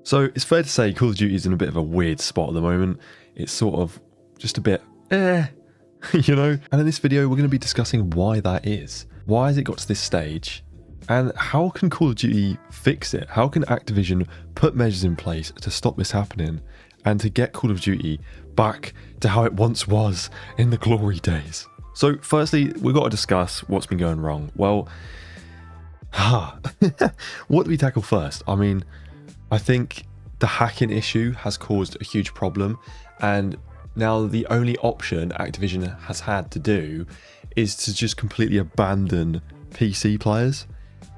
So it's fair to say Call of Duty is in a bit of a weird spot at the moment. It's sort of just a bit, you know? And in this video, we're going to be discussing why that is. Why has it got to this stage? And how can Call of Duty fix it? How can Activision put measures in place to stop this happening and to get Call of Duty back to how it once was in the glory days? So firstly, we've got to discuss what's been going wrong. Well, what do we tackle first? I mean, I think the hacking issue has caused a huge problem, and now the only option Activision has had to do is to just completely abandon PC players.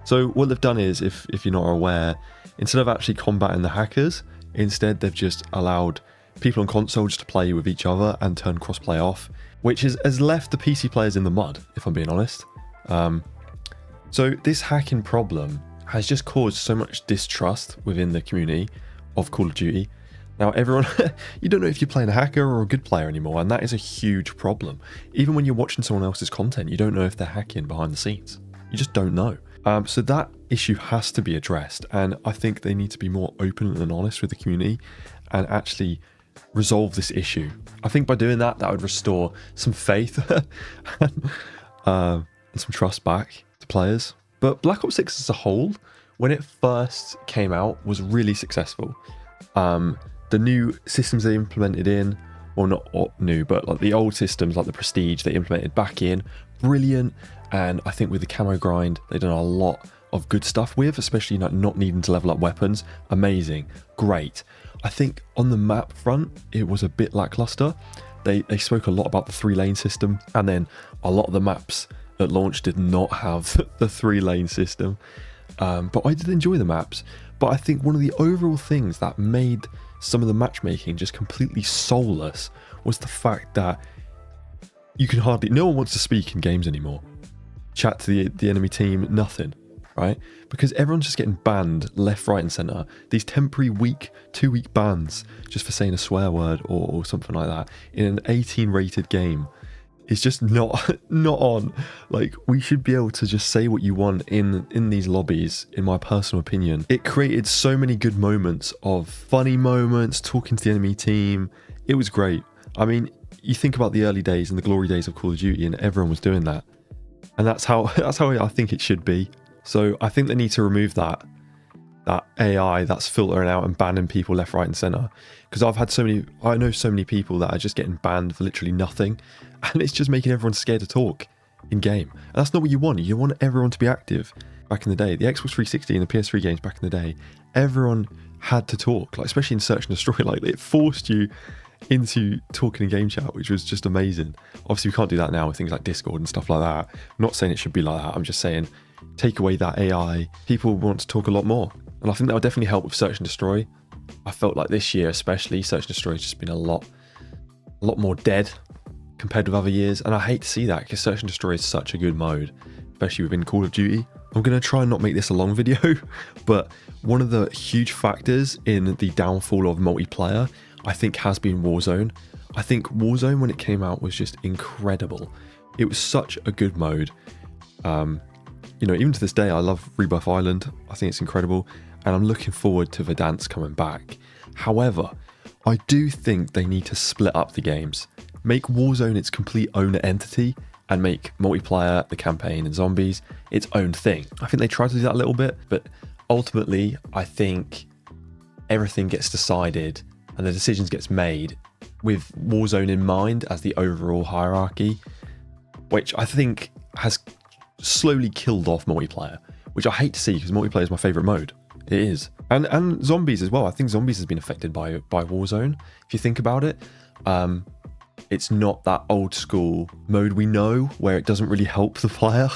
So what they've done is, if you're not aware, instead of actually combating the hackers, instead they've just allowed people on consoles to play with each other and turn crossplay off, which has left the PC players in the mud, if I'm being honest. So this hacking problem has just caused so much distrust within the community of Call of Duty. Now everyone, you don't know if you're playing a hacker or a good player anymore, and that is a huge problem. Even when you're watching someone else's content, you don't know if they're hacking behind the scenes. You just don't know. So that issue has to be addressed, and I think they need to be more open and honest with the community and actually resolve this issue. I think by doing that, that would restore some faith and some trust back to players. But Black Ops 6 as a whole, when it first came out, was really successful. The new systems they implemented in, well, not new, but like the old systems, like the Prestige, they implemented back in, brilliant. And I think with the camo grind, they've done a lot of good stuff with, especially like not needing to level up weapons. Amazing, great. I think on the map front, it was a bit lackluster. They spoke a lot about the 3-lane system, and then a lot of the maps at launch did not have the 3-lane system. But I did enjoy the maps. But I think one of the overall things that made some of the matchmaking just completely soulless was the fact that you can hardly, no one wants to speak in games anymore. Chat to the enemy team, nothing, right? Because everyone's just getting banned left, right and centre. These temporary 2-week bans just for saying a swear word or something like that in an 18 rated game is just not on. Like, we should be able to just say what you want in these lobbies, in my personal opinion. It created so many good moments of funny moments, talking to the enemy team. It was great. I mean, you think about the early days and the glory days of Call of Duty, and everyone was doing that. And that's how I think it should be. So I think they need to remove that AI that's filtering out and banning people left, right and centre. Because I know so many people that are just getting banned for literally nothing. And it's just making everyone scared to talk in game. And that's not what you want. You want everyone to be active. Back in the day, the Xbox 360 and the PS3 games back in the day, everyone had to talk, like especially in Search and Destroy. Like, it forced you into talking in game chat, which was just amazing. Obviously we can't do that now with things like Discord and stuff like that. I'm not saying it should be like that. I'm just saying take away that AI. People want to talk a lot more. And I think that would definitely help with Search and Destroy. I felt like this year especially, Search and Destroy has just been a lot more dead compared with other years. And I hate to see that, because Search and Destroy is such a good mode, especially within Call of Duty. I'm going to try and not make this a long video, but one of the huge factors in the downfall of multiplayer, I think, has been Warzone. I think Warzone, when it came out, was just incredible. It was such a good mode. You know, even to this day, I love Rebirth Island. I think it's incredible, and I'm looking forward to Verdansk coming back. However, I do think they need to split up the games. Make Warzone its complete own entity, and make multiplayer, the campaign and zombies its own thing. I think they tried to do that a little bit, but ultimately, I think everything gets decided and the decisions gets made with Warzone in mind as the overall hierarchy, which I think has slowly killed off multiplayer, which I hate to see, because multiplayer is my favourite mode. It is. And zombies as well. I think zombies has been affected by Warzone. If you think about it, it's not that old school mode we know, where it doesn't really help the player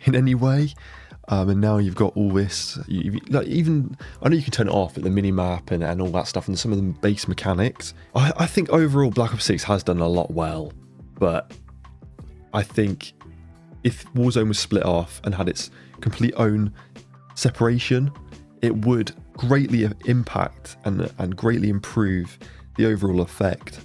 in any way. And now you've got all this, like, even, I know you can turn it off at the mini-map and all that stuff and some of the base mechanics. I think overall Black Ops 6 has done a lot well, but I think if Warzone was split off and had its complete own separation, it would greatly impact and greatly improve the overall effect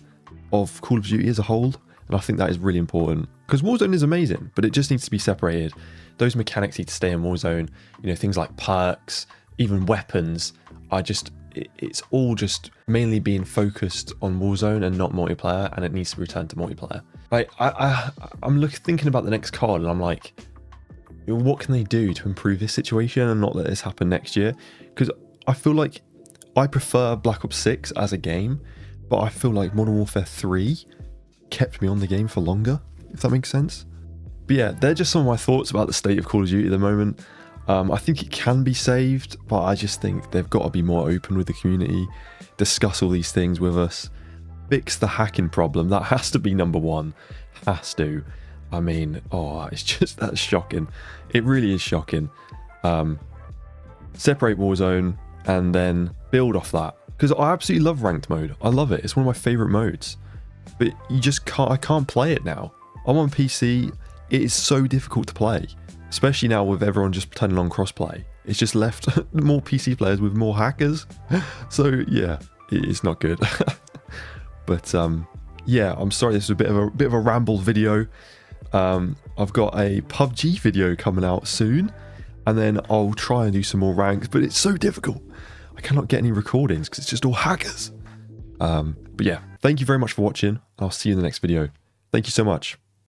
of Call of Duty as a whole. And I think that is really important, because Warzone is amazing, but it just needs to be separated. Those mechanics need to stay in Warzone. You know, things like perks, even weapons, are just it's all just mainly being focused on Warzone and not multiplayer, and it needs to return to multiplayer. Like I'm thinking about the next COD, and I'm like, what can they do to improve this situation and not let this happen next year? Because I feel like I prefer Black Ops 6 as a game, but I feel like Modern Warfare 3 kept me on the game for longer, if that makes sense. But yeah, they're just some of my thoughts about the state of Call of Duty at the moment. I think it can be saved, but I just think they've got to be more open with the community, discuss all these things with us, fix the hacking problem. That has to be number one. Has to. I mean, it's just, that's shocking. It really is shocking. Separate Warzone and then build off that. Because I absolutely love ranked mode. I love it. It's one of my favorite modes. But you just can't, I can't play it now. I'm on PC. It is so difficult to play. Especially now with everyone just turning on crossplay. It's just left more PC players with more hackers. So yeah, it's not good. But yeah, I'm sorry this was a bit of a ramble video. I've got a PUBG video coming out soon, and then I'll try and do some more ranks, but it's so difficult. I cannot get any recordings because it's just all hackers. But yeah, thank you very much for watching. I'll see you in the next video. Thank you so much.